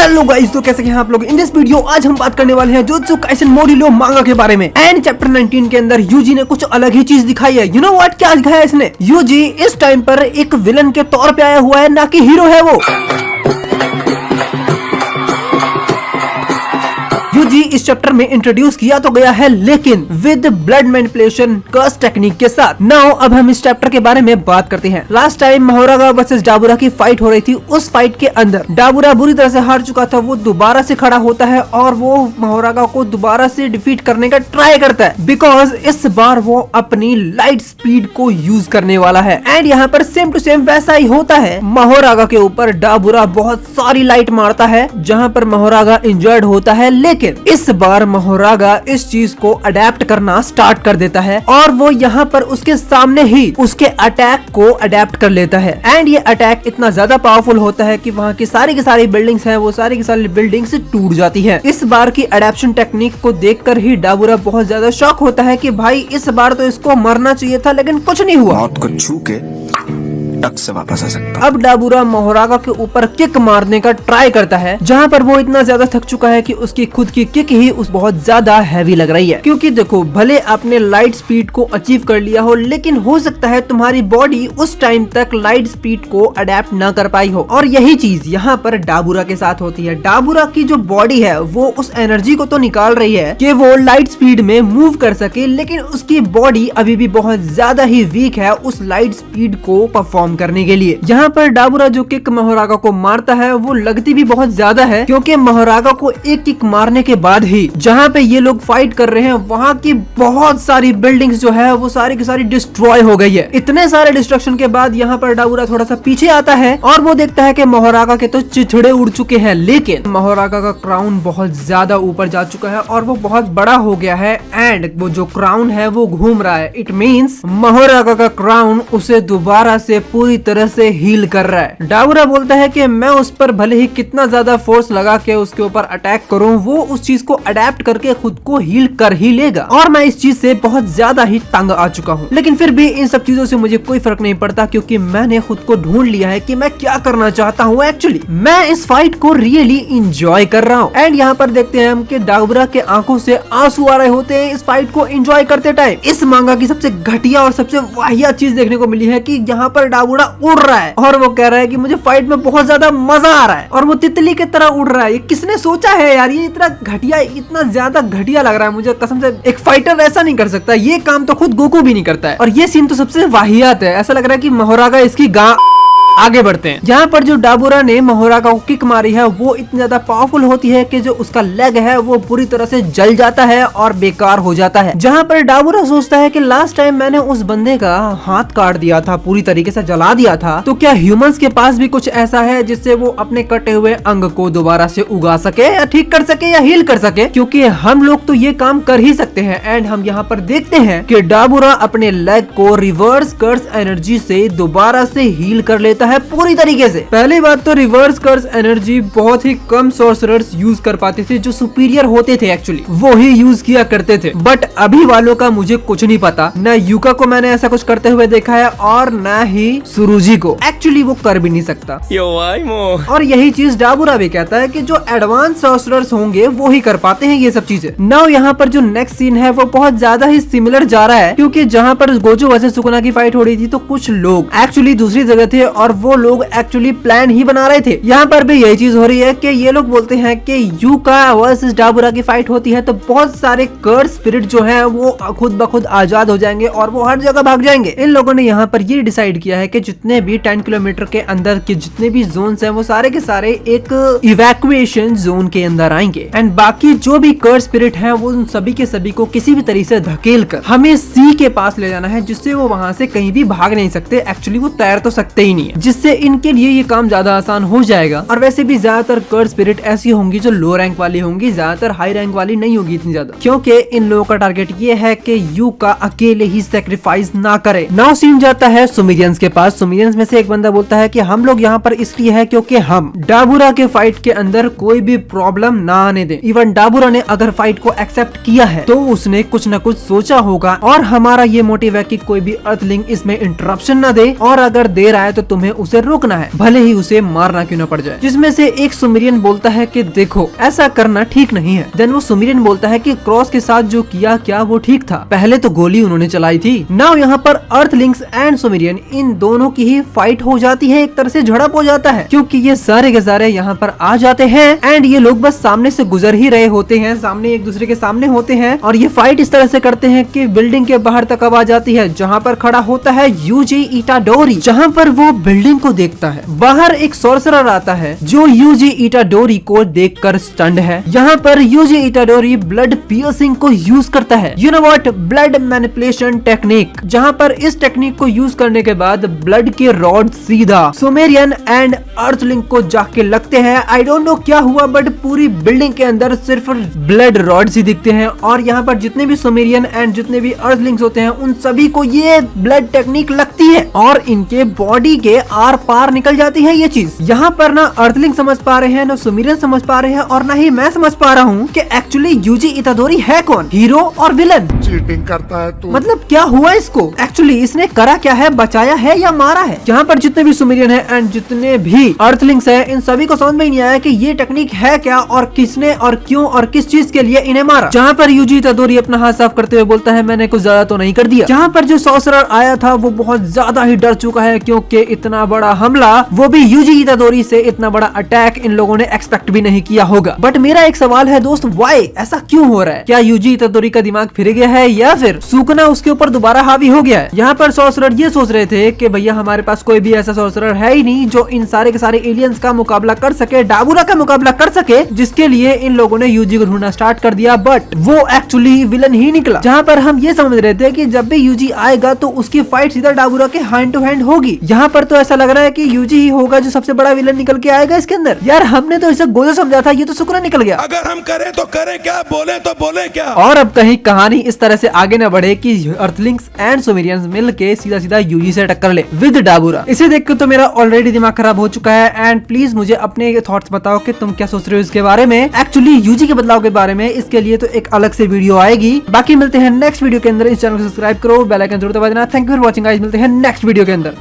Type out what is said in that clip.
Hello guys, तो कैसे हैं आप लोग। इन दिस वीडियो आज हम बात करने वाले हैं जुजुत्सु काइसेन मोरिलो मांगा के बारे में। एंड चैप्टर 19 के अंदर यूजी ने कुछ अलग ही चीज दिखाई है। यू नो व्हाट, क्या दिखाया है इसने। यूजी इस टाइम पर एक विलन के तौर पे आया हुआ है, ना कि हीरो है वो। यूजी इस चैप्टर में इंट्रोड्यूस किया तो गया है, लेकिन with blood manipulation curse technique के साथ। नाउ अब हम इस चैप्टर के बारे में बात करते हैं। लास्ट टाइम मोहोरागा वर्सेस डाबुरा की फाइट हो रही थी। उस फाइट के अंदर डाबुरा बुरी तरह से हार चुका था। वो दोबारा से खड़ा होता है और वो मोहोरागा को दोबारा से डिफीट करने का ट्राई करता है, बिकॉज इस बार वो अपनी लाइट स्पीड को यूज करने वाला है। एंड यहाँ पर सेम टू सेम वैसा ही होता है। मोहोरागा के ऊपर डाबुरा बहुत सारी लाइट मारता है, जहाँ पर मोहोरागा इंजर्ड होता है। लेकिन इस बार मोहोरागा इस चीज को अडेप्ट करना स्टार्ट कर देता है और वो यहाँ पर उसके सामने ही उसके अटैक को अडेप्ट कर लेता है। एंड ये अटैक इतना ज्यादा पावरफुल होता है कि वहाँ की सारी बिल्डिंग्स हैं, वो सारी की सारी बिल्डिंग्स टूट जाती है। इस बार की अडेप्शन टेक्निक को देखकर ही डाबुरा बहुत ज्यादा शॉक होता है कि भाई इस बार तो इसको मरना चाहिए था, लेकिन कुछ नहीं हुआ। मौत को छू के टक से वापस आ सकता। अब डाबुरा मोहोरागा के ऊपर किक मारने का ट्राई करता है, जहाँ पर वो इतना ज्यादा थक चुका है कि उसकी खुद की किक ही उस बहुत ज्यादा हैवी लग रही है। क्योंकि देखो, भले आपने लाइट स्पीड को अचीव कर लिया हो, लेकिन हो सकता है तुम्हारी बॉडी उस टाइम तक लाइट स्पीड को अडेप्ट न कर पाई हो। और यही चीज यहाँ पर डाबुरा के साथ होती है। डाबुरा की जो बॉडी है वो उस एनर्जी को तो निकाल रही है कि वो लाइट स्पीड में मूव कर सके, लेकिन उसकी बॉडी अभी भी बहुत ज्यादा ही वीक है उस लाइट स्पीड को परफॉर्म करने के लिए। यहाँ पर डाबुरा जो किक मोहोरागा को मारता है वो लगती भी बहुत ज्यादा है, क्योंकि मोहोरागा को एक किक मारने के बाद ही जहाँ पे ये लोग फाइट कर रहे हैं वहाँ की बहुत सारी बिल्डिंग्स जो है वो सारी की सारी डिस्ट्रॉय हो गई है। इतने सारे डिस्ट्रक्शन के बाद यहाँ पर डाबुरा थोड़ा सा पीछे आता है और वो देखता है कि मोहोरागा के तो चिथड़े उड़ चुके हैं, लेकिन मोहोरागा का क्राउन बहुत ज्यादा ऊपर जा चुका है और वो बहुत बड़ा हो गया है। एंड वो जो क्राउन है वो घूम रहा है। इट मीन्स मोहोरागा का क्राउन उसे दोबारा से पूरी तरह से हील कर रहा है। डाबुरा बोलता है कि मैं उस पर भले ही कितना ज्यादा फोर्स लगा के उसके ऊपर अटैक करूं, वो उस चीज को अडेप्ट करके खुद को हील कर ही लेगा। और मैं इस चीज से बहुत ज्यादा ही तंग आ चुका हूं, लेकिन फिर भी इन सब चीजों से मुझे कोई फर्क नहीं पड़ता, क्योंकि मैंने खुद को ढूंढ लिया है कि मैं क्या करना चाहता हूँ। एक्चुअली मैं इस फाइट को रियली इंजॉय कर रहा हूँ। एंड यहाँ पर देखते हैं हम कि डाबुरा के आंखों से आंसू आ रहे होते हैं इस फाइट को एंजॉय करते टाइम। इस मांगा की सबसे घटिया और सबसे वाहियात चीज देखने को मिली है कि यहाँ पर डाबुरा उड़ रहा है और वो कह रहा है कि मुझे फाइट में बहुत ज्यादा मजा आ रहा है, और वो तितली की तरह उड़ रहा है। ये किसने सोचा है यार, ये इतना घटिया, इतना ज्यादा घटिया लग रहा है मुझे कसम से। एक फाइटर ऐसा नहीं कर सकता, ये काम तो खुद गोकू भी नहीं करता है। और ये सीन तो सबसे वाहियात है। ऐसा लग रहा है कि मोहोरागा इसकी गां। आगे बढ़ते हैं। यहाँ पर जो डाबुरा ने मोहोरागा को किक मारी है वो इतनी ज्यादा पावरफुल होती है कि जो उसका लेग है वो पूरी तरह से जल जाता है और बेकार हो जाता है। जहाँ पर डाबुरा सोचता है कि लास्ट टाइम मैंने उस बंदे का हाथ काट दिया था, पूरी तरीके से जला दिया था, तो क्या ह्यूमंस के पास भी कुछ ऐसा है जिससे वो अपने कटे हुए अंग को दोबारा से उगा सके या ठीक कर सके या हील कर सके, क्योंकि हम लोग तो ये काम कर ही सकते हैं। एंड हम यहाँ पर देखते हैं कि डाबुरा अपने लेग को रिवर्स कर्स एनर्जी से दोबारा से हील कर लेता है पूरी तरीके से। पहली बात तो रिवर्स कर्स एनर्जी बहुत ही कम सोर्सरर्स यूज कर पाते थे, जो सुपीरियर होते थे एक्चुअली वो ही यूज किया करते थे। बट अभी वालों का मुझे कुछ नहीं पता। न युका को मैंने ऐसा कुछ करते हुए देखा है और न ही सुरुजी को। एक्चुअली वो कर भी नहीं सकता। और यही चीज डाबुरा भी कहता है कि जो एडवांस सोर्सरर्स होंगे वो ही कर पाते हैं ये सब चीजें। नाउ यहाँ पर जो नेक्स्ट सीन है वो बहुत ज्यादा ही सिमिलर जा रहा है, क्योंकि जहाँ पर गोजो वर्सेस सुकुना की फाइट हो रही थी तो कुछ लोग एक्चुअली दूसरी जगह थे और वो लोग एक्चुअली प्लान ही बना रहे थे। यहाँ पर भी यही चीज हो रही है कि ये लोग बोलते हैं कि युका वर्सेस डाबुरा की फाइट होती है तो बहुत सारे कर्स स्पिरिट जो है वो खुद ब खुद आजाद हो जाएंगे और वो हर जगह भाग जाएंगे। इन लोगों ने यहाँ पर ये डिसाइड किया है कि जितने भी 10 किलोमीटर के अंदर के जितने भी जोन्स हैं वो सारे के सारे एक इवैक्यूएशन जोन के अंदर आएंगे। एंड बाकी जो भी कर्स स्पिरिट है वो उन सभी के सभी को किसी भी तरीके से धकेल कर हमें सी के पास ले जाना है, जिससे वो वहाँ से कहीं भी भाग नहीं सकते। एक्चुअली वो तैर तो सकते ही नहीं है, जिससे इनके लिए ये काम ज्यादा आसान हो जाएगा। और वैसे भी ज्यादातर कर्स स्पिरिट ऐसी होंगी जो लो रैंक वाली होंगी, ज्यादातर हाई रैंक वाली नहीं होगी इतनी ज्यादा, क्योंकि इन लोगों का टारगेट ये है कि युका अकेले ही सेक्रीफाइस ना करे। नाउ सीन जाता है सुमिरियंस के पास। सुमिरियंस में से एक बंदा बोलता है कि हम लोग यहाँ पर इसलिए है क्योंकि हम डाबुरा के फाइट के अंदर कोई भी प्रॉब्लम ना आने दे। इवन डाबुरा ने अगर फाइट को एक्सेप्ट किया है तो उसने कुछ न कुछ सोचा होगा, और हमारा ये मोटिव है कि कोई भी अर्थलिंग इसमें इंटरप्शन ना दे, और अगर दे रहा है तो तुम्हें हमें उसे रोकना है, भले ही उसे मारना क्यों न पड़ जाए। जिसमें से एक सुमेरियन बोलता है कि देखो ऐसा करना ठीक नहीं है। देन वो सुमेरियन बोलता है कि क्रॉस के साथ जो किया क्या वो ठीक था, पहले तो गोली उन्होंने चलाई थी। नाउ यहाँ पर अर्थलिंक्स एंड सुमेरियन इन दोनों की ही फाइट हो जाती है, एक तरह से झड़प हो जाता है, क्योंकि ये सारे के सारे यहाँ पर आ जाते हैं एंड ये लोग बस सामने से गुजर ही रहे होते हैं, सामने एक दूसरे के सामने होते हैं और ये फाइट इस तरह से करते हैं कि बिल्डिंग के बाहर तक अब आ जाती है, जहाँ पर खड़ा होता है यूजी इटाडोरी। जहाँ पर वो बिल्डिंग को देखता है, बाहर एक सॉर्सरर आता है जो यूजी इटाडोरी को देखकर स्टन्ड है। यहाँ पर यूजी इटाडोरी ब्लड पियर्सिंग को यूज करता है, you know what, blood manipulation technique, जहाँ पर इस टेक्निक को यूज करने के बाद ब्लड के रॉड सीधा सुमेरियन एंड अर्थलिंक को जाके लगते हैं। आई डोंट नो क्या हुआ बट पूरी बिल्डिंग के अंदर सिर्फ ब्लड रॉड्स ही दिखते हैं और यहाँ पर जितने भी सुमेरियन एंड जितने भी अर्थलिंक्स होते हैं उन सभी को ये ब्लड टेक्निक लगती है और इनके बॉडी के आर पार निकल जाती है ये चीज। यहाँ पर ना अर्थलिंक समझ पा रहे हैं, ना सुमेरियन समझ पा रहे हैं और ना ही मैं समझ पा रहा हूँ कि एक्चुअली यूजी इतादोरी है कौन, हीरो और विलन। चीटिंग करता है तू। मतलब क्या हुआ इसको, एक्चुअली इसने करा क्या है, बचाया है या मारा है। यहाँ पर जितने भी सुमेरियन है एंड जितने भी अर्थलिंक्स है इन सभी को समझ में ही नहीं आया कि ये टेक्निक है क्या और किसने और क्यों और किस चीज के लिए इन्हें मारा। जहाँ पर यूजी इतादोरी अपना हाथ साफ करते हुए बोलता है मैंने कुछ ज्यादा तो नहीं कर दिया। जहाँ पर जो सॉर्सरर आया था वो बहुत ज्यादा ही डर चुका है, क्योंकि इतना बड़ा हमला, वो भी यूजी इतादोरी से इतना बड़ा अटैक इन लोगों ने एक्सपेक्ट भी नहीं किया होगा। बट मेरा एक सवाल है दोस्त, वाई, ऐसा क्यों हो रहा है? क्या यूजी इतादोरी का दिमाग फिर गया है या फिर सूकना उसके ऊपर दोबारा हावी हो गया है? यहाँ पर सॉर्सरर ये सोच रहे थे कि भैया हमारे पास कोई भी ऐसा सॉर्सरर है ही नहीं जो इन सारे के सारे एलियंस का मुकाबला कर सके, डाबूरा का मुकाबला कर सके, जिसके लिए इन लोगों ने यूजी को ढूंढना स्टार्ट कर दिया। बट वो एक्चुअली विलन ही निकला। जहाँ पर हम ये समझ रहे थे कि जब भी यूजी आएगा तो उसकी फाइट सीधा डाबूरा के हैंड टू हैंड होगी। यहाँ पर तो ऐसा लग रहा है कि यूजी ही होगा जो सबसे बड़ा विलन निकल के आएगा इसके अंदर। यार हमने तो इसे गोजो समझा था, ये तो सुकरा निकल गया। अगर हम करें तो करें क्या, बोले तो बोले क्या। और अब कहीं कहानी इस तरह से आगे न बढ़े कि अर्थलिंक्स एंड सुमेरियंस मिलके सीधा सीधा यूजी से टक्कर ले विद डाबूरा। इसे देख तो मेरा ऑलरेडी दिमाग खराब हो चुका है एंड प्लीज मुझे अपने थॉट्स बताओ कि तुम क्या सोच रहे हो इसके बारे में, एक्चुअली यूजी के बदलाव के बारे में। इसके लिए तो एक अलग से वीडियो आएगी। बाकी मिलते हैं नेक्स्ट वीडियो के अंदर। इस चैनल को सब्सक्राइब करो, बेल आइकन जरूर दबा देना। Thank you for watching guys, मिलते हैं नेक्स्ट वीडियो के अंदर।